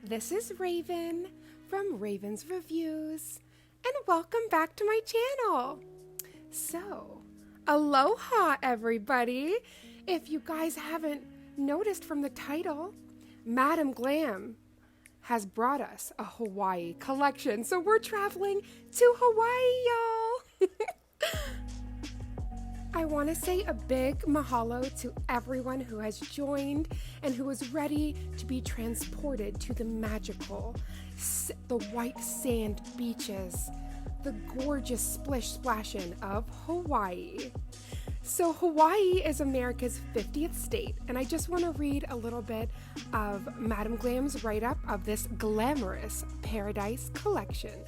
This is Raven from Raven's Reviews, and welcome back to my channel. So, aloha everybody! If you guys haven't noticed from the title, Madam Glam has brought us a Hawaii collection, so we're traveling to Hawaii, y'all! I want to say a big mahalo to everyone who has joined and who is ready to be transported to the magical, the white sand beaches, the gorgeous splish-splashing of Hawaii. So Hawaii is America's 50th state, and I just want to read a little bit of Madam Glam's write-up of this glamorous paradise collection.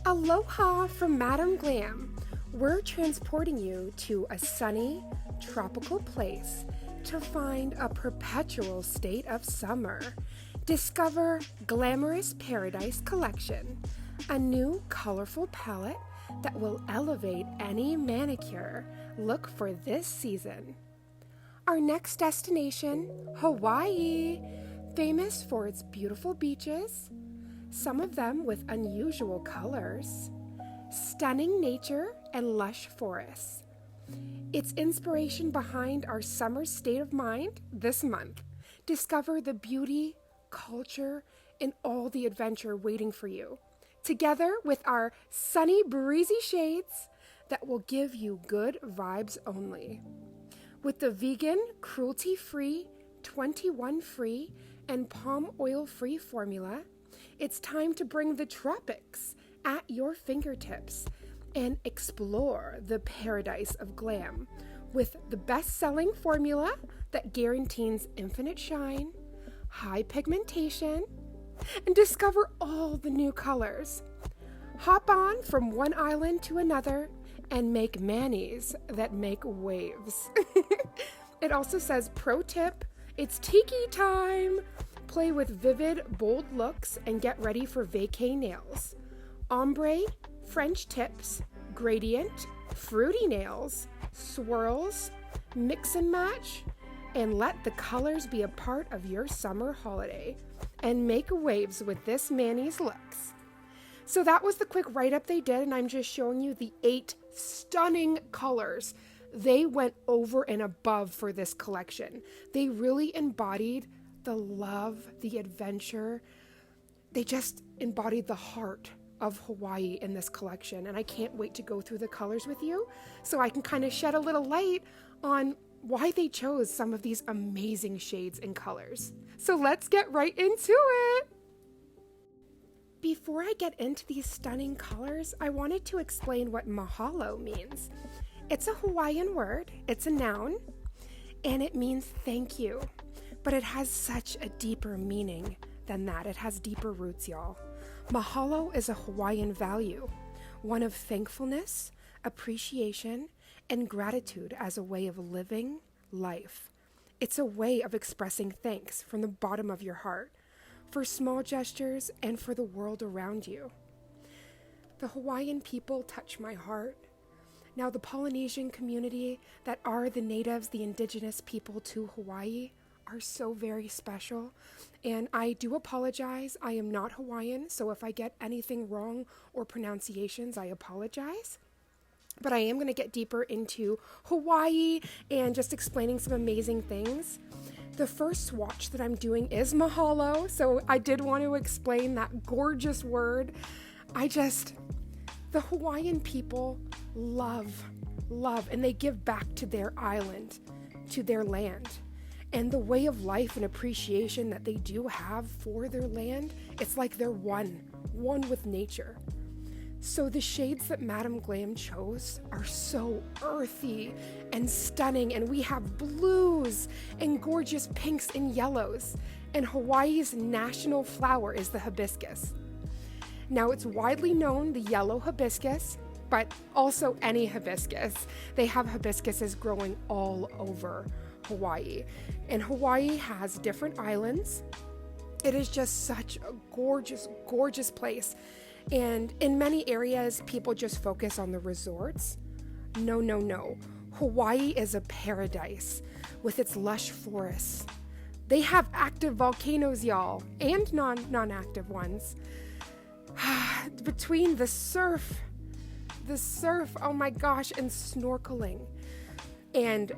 Aloha from Madam Glam. We're transporting you to a sunny, tropical place to find a perpetual state of summer. Discover Glamorous Paradise Collection, a new colorful palette that will elevate any manicure look for this season. Our next destination, Hawaii, famous for its beautiful beaches, some of them with unusual colors, stunning nature, and lush forests. It's inspiration behind our summer state of mind this month. Discover the beauty, culture, and all the adventure waiting for you, together with our sunny, breezy shades that will give you good vibes only. With the vegan, cruelty-free, 21-free, and palm oil-free formula, it's time to bring the tropics at your fingertips and explore the paradise of glam with the best-selling formula that guarantees infinite shine, high pigmentation, and discover all the new colors. Hop on from one island to another and make manis that make waves. It also says, pro tip, it's tiki time. Play with vivid, bold looks and get ready for vacay nails. Ombre, French tips, gradient, fruity nails, swirls, mix and match, and let the colors be a part of your summer holiday. And make waves with this Manny's looks. So that was the quick write-up they did, and I'm just showing you the 8 stunning colors. They went over and above for this collection. They really embodied the love, the adventure. They just embodied the heart of Hawaii in this collection, and I can't wait to go through the colors with you so I can kind of shed a little light on why they chose some of these amazing shades and colors. So let's get right into it! Before I get into these stunning colors, I wanted to explain what mahalo means. It's a Hawaiian word, it's a noun, and it means thank you. But it has such a deeper meaning than that. It has deeper roots, y'all. Mahalo is a Hawaiian value, one of thankfulness, appreciation, and gratitude as a way of living life. It's a way of expressing thanks from the bottom of your heart for small gestures and for the world around you. The Hawaiian people touch my heart. Now, the Polynesian community that are the natives, the indigenous people to Hawaii, are so very special, and I do apologize. I am not Hawaiian, so if I get anything wrong or pronunciations, I apologize. But I am going to get deeper into Hawaii and just explaining some amazing things. The first swatch that I'm doing is mahalo, so I did want to explain that gorgeous word. The Hawaiian people love, and they give back to their island, to their land. And the way of life and appreciation that they do have for their land, it's like they're one with nature. So the shades that Madam Glam chose are so earthy and stunning, and we have blues and gorgeous pinks and yellows. And Hawaii's national flower is the hibiscus. Now, it's widely known, the yellow hibiscus, but also any hibiscus. They have hibiscuses growing all over Hawaii. And Hawaii has different islands. It is just such a gorgeous, gorgeous place. And in many areas, people just focus on the resorts. No. Hawaii is a paradise with its lush forests. They have active volcanoes, y'all, and non-active ones. Between the surf, oh my gosh, and snorkeling. And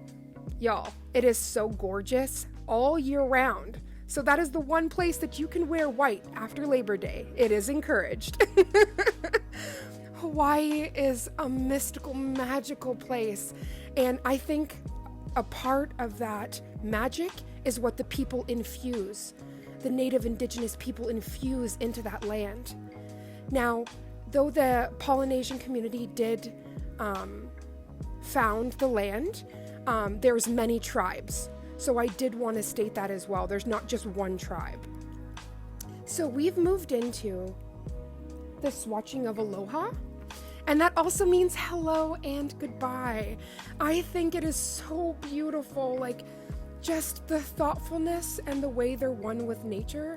y'all, it is so gorgeous all year round. So that is the one place that you can wear white after Labor Day. It is encouraged. Hawaii is a mystical, magical place. And I think a part of that magic is what the people infuse, the native indigenous people infuse into that land. Now, though the Polynesian community did found the land, there's many tribes. So I did want to state that as well. There's not just one tribe. So we've moved into the swatching of aloha, and that also means hello and goodbye. I think it is so beautiful, like just the thoughtfulness and the way they're one with nature.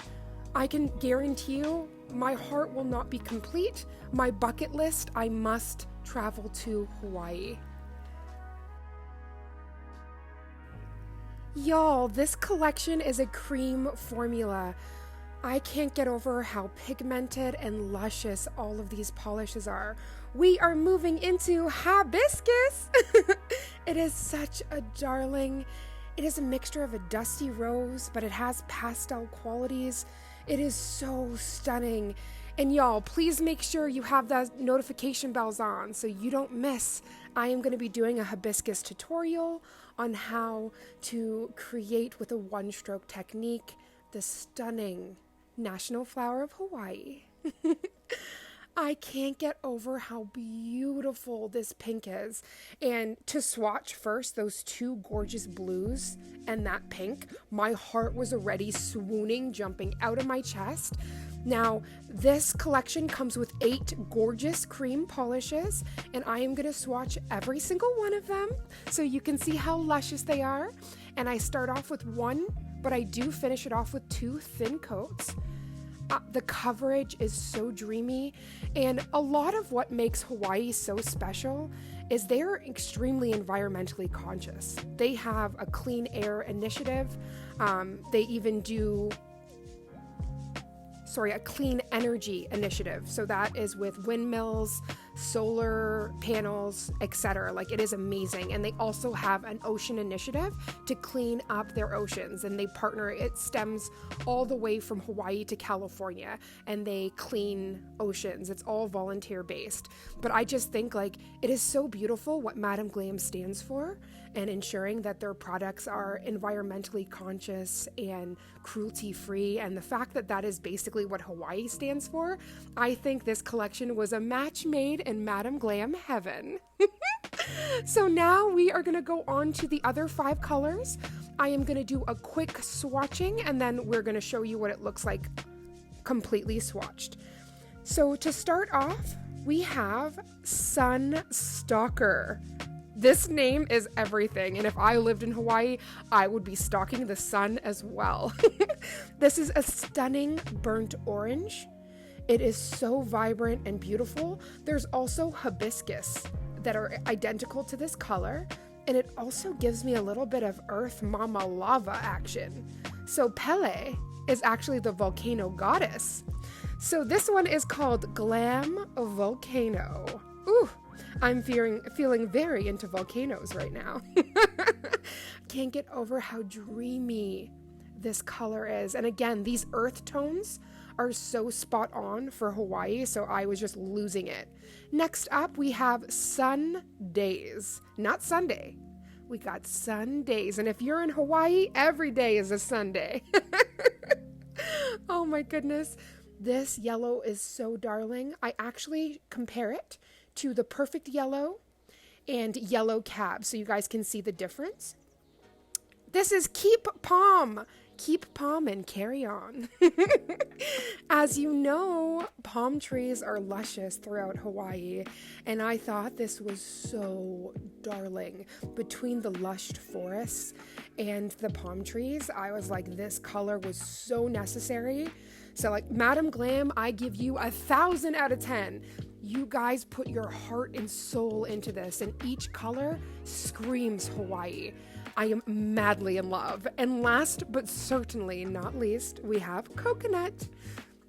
I can guarantee you my heart will not be complete. My bucket list, I must travel to Hawaii. Y'all, this collection is a cream formula. I can't get over how pigmented and luscious all of these polishes are. We are moving into Hibiscus. It is such a darling. It is a mixture of a dusty rose, but it has pastel qualities. It is so stunning. And y'all, please make sure you have the notification bells on so you don't miss. I am going to be doing a hibiscus tutorial on how to create with a one-stroke technique the stunning national flower of Hawaii. I can't get over how beautiful this pink is. And to swatch first those two gorgeous blues and that pink, my heart was already swooning, jumping out of my chest. Now, this collection comes with 8 gorgeous cream polishes, and I am going to swatch every single one of them so you can see how luscious they are. And I start off with 1, but I do finish it off with 2 thin coats. The coverage is so dreamy, and a lot of what makes Hawaii so special is they're extremely environmentally conscious. They have a clean air initiative. They even do a clean energy initiative. So that is with windmills, solar panels, etc. Like, it is amazing. And they also have an ocean initiative to clean up their oceans, and they partner. It stems all the way from Hawaii to California, and they clean oceans. It's all volunteer based. But I just think, like, it is so beautiful what Madam Glam stands for, and ensuring that their products are environmentally conscious and cruelty free. And the fact that that is basically what Hawaii stands for, I think this collection was a match made in Madam Glam heaven. So now we are going to go on to the other 5 colors. I am going to do a quick swatching, and then we're going to show you what it looks like completely swatched. So to start off, we have Sun Stalker. This name is everything, and if I lived in Hawaii, I would be stalking the sun as well. This is a stunning burnt orange. It is so vibrant and beautiful. There's also hibiscus that are identical to this color, and it also gives me a little bit of earth mama lava action. So Pele is actually the volcano goddess. So this one is called Glam Volcano. Ooh, I'm feeling very into volcanoes right now. Can't get over how dreamy this color is. And again, these earth tones are so spot on for Hawaii, so I was just losing it. Next up, we have Sun Days. Not Sunday. We got Sun Days. And if you're in Hawaii, every day is a Sunday. Oh my goodness. This yellow is so darling. I actually compare it to the Perfect Yellow and Yellow Cab, so you guys can see the difference. This is Keep Palm. Keep palm and carry on. As you know, palm trees are luscious throughout Hawaii, and I thought this was so darling. Between the lush forests and the palm trees, I was like, this color was so necessary. So like, Madam Glam, I give you 1,000 out of 10. You guys put your heart and soul into this, and each color screams Hawaii. I am madly in love. And last but certainly not least, we have coconut.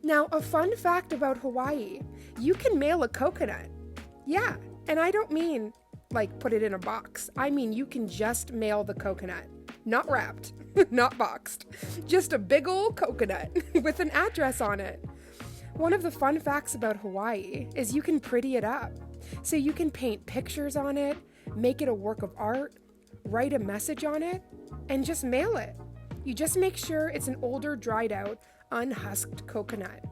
Now, a fun fact about Hawaii, you can mail a coconut. Yeah, and I don't mean like put it in a box. I mean, you can just mail the coconut, not wrapped, not boxed, just a big old coconut with an address on it. One of the fun facts about Hawaii is you can pretty it up. So you can paint pictures on it, make it a work of art, write a message on it, and just mail it. You just make sure it's an older, dried out, unhusked coconut.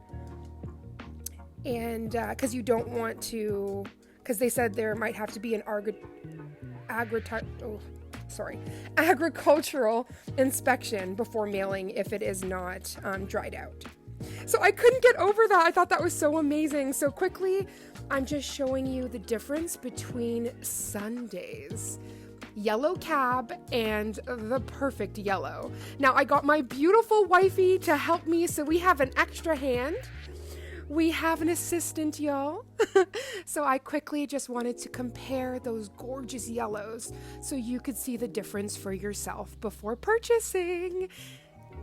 And because you don't want to, because they said there might have to be an agricultural inspection before mailing if it is not dried out. So I couldn't get over that. I thought that was so amazing. So quickly, I'm just showing you the difference between Sundays, yellow cab, and the perfect yellow. Now, I got my beautiful wifey to help me, so we have an extra hand. We have an assistant, y'all. So I quickly just wanted to compare those gorgeous yellows so you could see the difference for yourself before purchasing.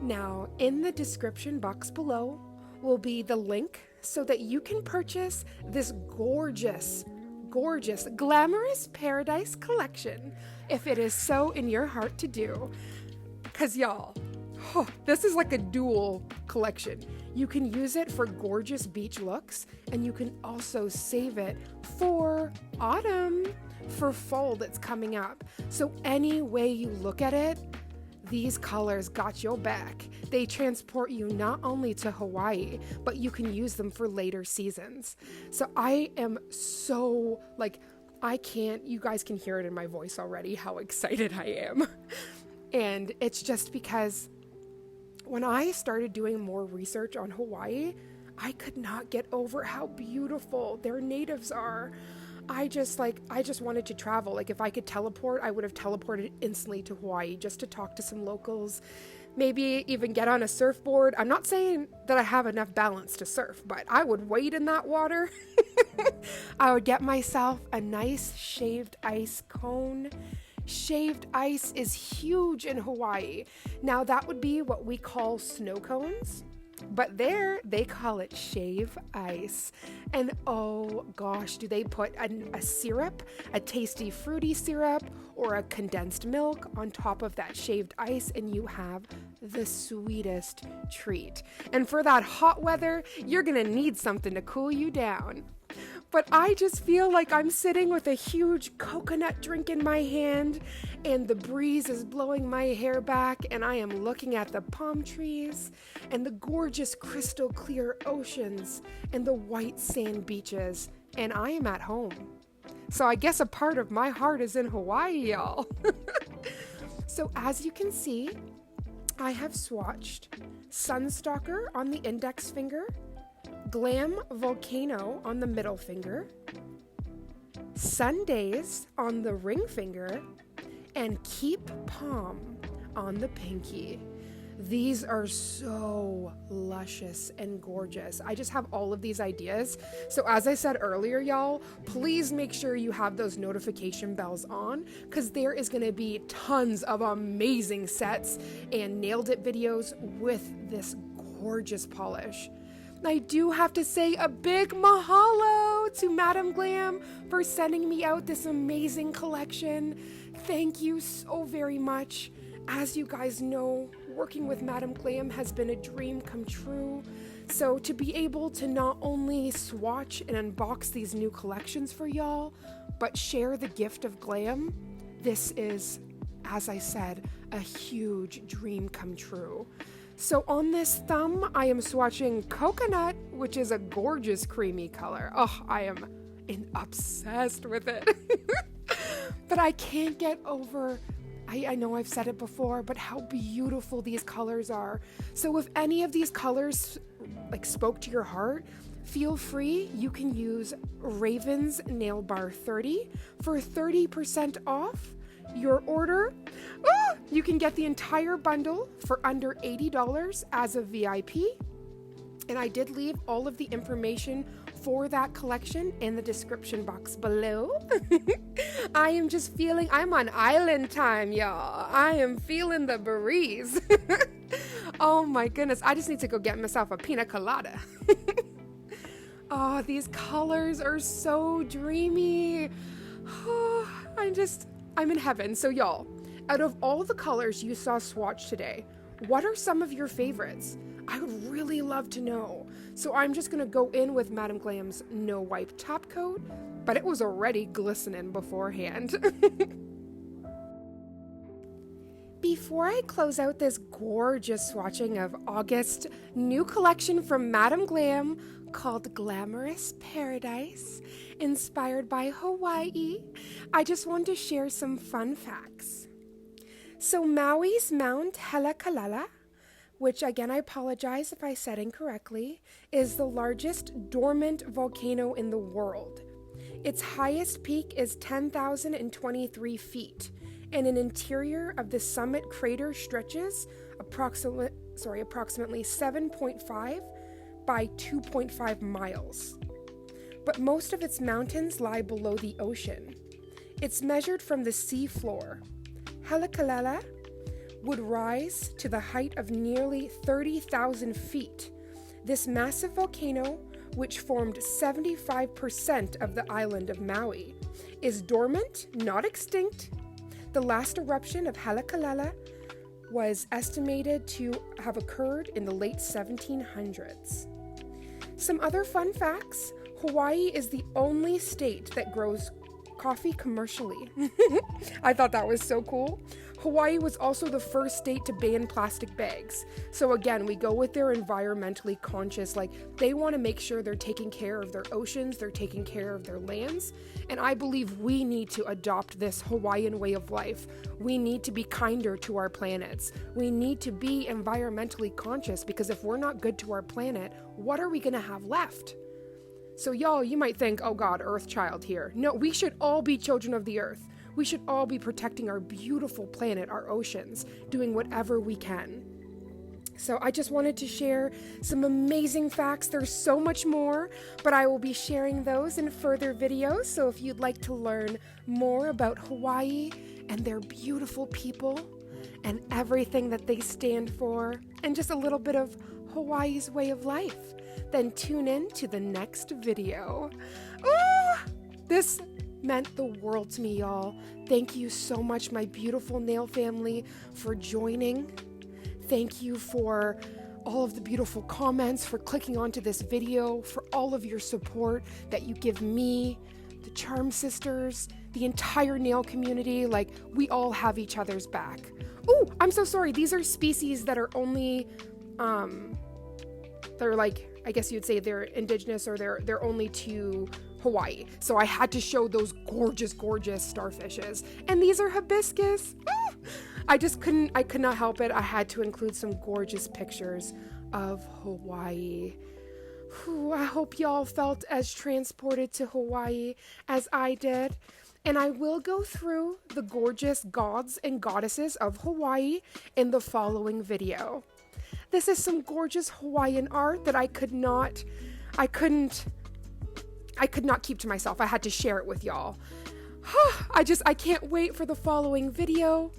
Now, in the description box below will be the link so that you can purchase this gorgeous, Glamorous Paradise collection if it is so in your heart to do. Because y'all, this is like a dual collection. You can use it for gorgeous beach looks, and you can also save it for autumn, for fall that's coming up. So any way you look at it, these colors got your back. They transport you not only to Hawaii, but you can use them for later seasons. So I am so, you guys can hear it in my voice already, how excited I am. And it's just because when I started doing more research on Hawaii, I could not get over how beautiful their natives are. I just wanted to travel. Like if I could teleport, I would have teleported instantly to Hawaii just to talk to some locals, maybe even get on a surfboard. I'm not saying that I have enough balance to surf, but I would wade in that water. I would get myself a nice shaved ice cone. Shaved ice is huge in Hawaii. Now that would be what we call snow cones. But there, they call it shave ice. And oh gosh, do they put a syrup, a tasty fruity syrup, or a condensed milk on top of that shaved ice, and you have the sweetest treat. And for that hot weather, you're gonna need something to cool you down. But I just feel like I'm sitting with a huge coconut drink in my hand, and the breeze is blowing my hair back, and I am looking at the palm trees and the gorgeous crystal clear oceans and the white sand beaches, and I am at home. So I guess a part of my heart is in Hawaii, y'all. So as you can see, I have swatched Stalker on the index finger, Glam Volcano on the middle finger, Sundays on the ring finger, and Keep Palm on the pinky. These are so luscious and gorgeous. I just have all of these ideas. So as I said earlier, y'all, please make sure you have those notification bells on, because there is going to be tons of amazing sets and nailed it videos with this gorgeous polish. I do have to say a big mahalo to Madam Glam for sending me out this amazing collection. Thank you so very much. As you guys know, working with Madam Glam has been a dream come true. So to be able to not only swatch and unbox these new collections for y'all, but share the gift of glam, this is, as I said, a huge dream come true. So on this thumb, I am swatching Coconut, which is a gorgeous creamy color. Oh, I am obsessed with it. But I can't get over, I know I've said it before, but how beautiful these colors are. So if any of these colors spoke to your heart, feel free. You can use RAVENSNAILBAR 30 for 30% off your order. You can get the entire bundle for under $80 as a VIP. And I did leave all of the information for that collection in the description box below. I am just feeling, I'm on island time, y'all. I am feeling the breeze. Oh my goodness, I just need to go get myself a pina colada. Oh, these colors are so dreamy. Oh, I'm in heaven. So y'all, out of all the colors you saw swatched today, what are some of your favorites? I would really love to know. So I'm just gonna go in with Madam Glam's No Wipe top coat, but it was already glistening beforehand. Before I close out this gorgeous swatching of August new collection from Madam Glam called Glamorous Paradise, inspired by Hawaii, I just want to share some fun facts. So Maui's Mount Halekulala, which again I apologize if I said incorrectly, is the largest dormant volcano in the world. Its highest peak is 10,023 feet, and an interior of the summit crater stretches approximately 7.5 by 2.5 miles. But most of its mountains lie below the ocean. It's measured from the sea floor. Halekulala would rise to the height of nearly 30,000 feet. This massive volcano, which formed 75% of the island of Maui, is dormant, not extinct. The last eruption of Halekulala was estimated to have occurred in the late 1700s. Some other fun facts: Hawaii is the only state that grows coffee commercially. I thought that was so cool. Hawaii was also the first state to ban plastic bags. So again, we go with their environmentally conscious, like they want to make sure they're taking care of their oceans, they're taking care of their lands. And I believe we need to adopt this Hawaiian way of life. We need to be kinder to our planets. We need to be environmentally conscious, because if we're not good to our planet, what are we going to have left? So y'all, you might think, oh God, Earth child here. No, we should all be children of the earth. We should all be protecting our beautiful planet, our oceans, doing whatever we can. So I just wanted to share some amazing facts. There's so much more, but I will be sharing those in further videos. So if you'd like to learn more about Hawaii and their beautiful people and everything that they stand for, and just a little bit of Hawaii's way of life, then tune in to the next video. This meant the world to me, y'all. Thank you so much, my beautiful nail family, for joining. Thank you for all of the beautiful comments, for clicking onto this video, for all of your support that you give me, the Charm Sisters, the entire nail community. Like, we all have each other's back. Oh, I'm so sorry. These are species that are only, they're like, I guess you'd say they're indigenous, or they're only to Hawaii. So I had to show those gorgeous, gorgeous starfishes. And these are hibiscus. I could not help it. I had to include some gorgeous pictures of Hawaii. I hope y'all felt as transported to Hawaii as I did. And I will go through the gorgeous gods and goddesses of Hawaii in the following video. This is some gorgeous Hawaiian art that I could not keep to myself. I had to share it with y'all. I can't wait for the following video.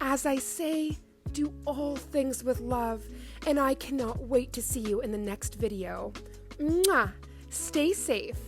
As I say, do all things with love, and I cannot wait to see you in the next video. Mwah! Stay safe.